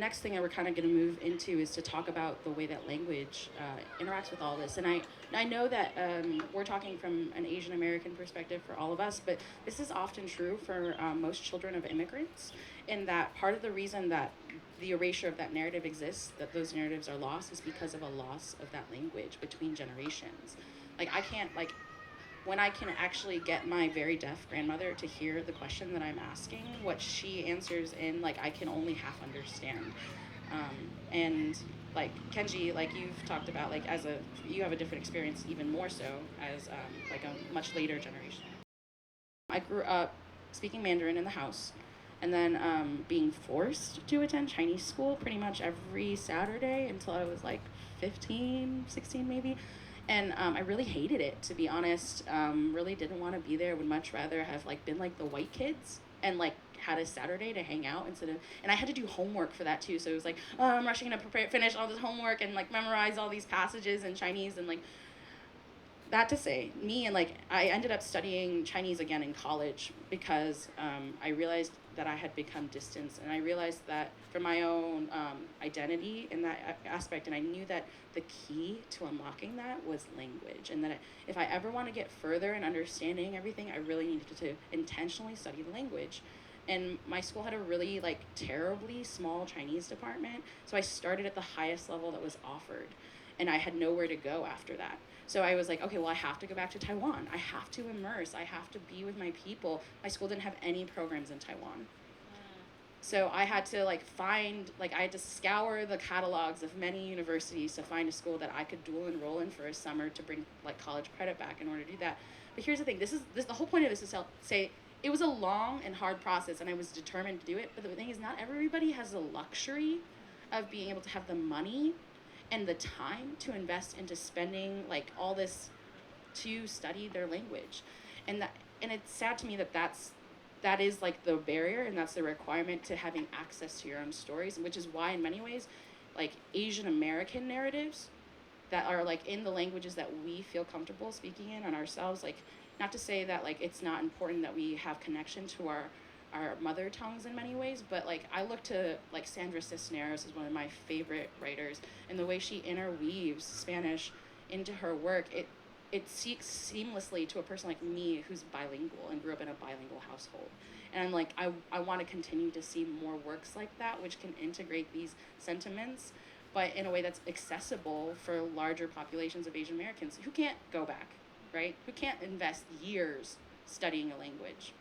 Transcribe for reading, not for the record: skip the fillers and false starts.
Next thing that we're kind of going to move into is to talk about the way that language interacts with all this. And I know that we're talking from an Asian American perspective for all of us, but this is often true for most children of immigrants, in that part of the reason that the erasure of that narrative exists, that those narratives are lost, is because of a loss of that language between generations. Like, I can't, like, when I can actually get my very deaf grandmother to hear the question that I'm asking, what she answers in, like, I can only half understand. And like Kenji, like you've talked about, like you have a different experience, even more so as like a much later generation. I grew up speaking Mandarin in the house, and then being forced to attend Chinese school pretty much every Saturday until I was like 15, 16 maybe. And I really hated it, to be honest. Really didn't want to be there. Would much rather have like been like the white kids and like had a Saturday to hang out instead of. And I had to do homework for that too. So it was like, oh, I'm rushing to finish all this homework and like memorize all these passages in Chinese, and like that to say, me and like I ended up studying Chinese again in college because I realized that I had become distanced, and I realized that for my own identity in that aspect, and I knew that the key to unlocking that was language, and that if I ever want to get further in understanding everything, I really needed to intentionally study the language. And my school had a really like terribly small Chinese department, so I started at the highest level that was offered, and I had nowhere to go after that. So I was like, okay, well, I have to go back to Taiwan. I have to immerse. I have to be with my people. My school didn't have any programs in Taiwan. So I had to like I had to scour the catalogs of many universities to find a school that I could dual enroll in for a summer to bring like college credit back in order to do that. But here's the thing, the whole point of this is to say it was a long and hard process, and I was determined to do it. But the thing is, not everybody has the luxury of being able to have the money and the time to invest into spending like all this to study their language. And it's sad to me that that is like the barrier, and that's the requirement to having access to your own stories, which is why in many ways like Asian American narratives that are like in the languages that we feel comfortable speaking in on ourselves, like not to say that like it's not important that we have connection to our mother tongues in many ways, but like I look to like Sandra Cisneros is one of my favorite writers, and the way she interweaves Spanish into her work, it seeks seamlessly to a person like me who's bilingual and grew up in a bilingual household. And I'm like, I want to continue to see more works like that, which can integrate these sentiments, but in a way that's accessible for larger populations of Asian Americans who can't go back, right? Who can't invest years studying a language.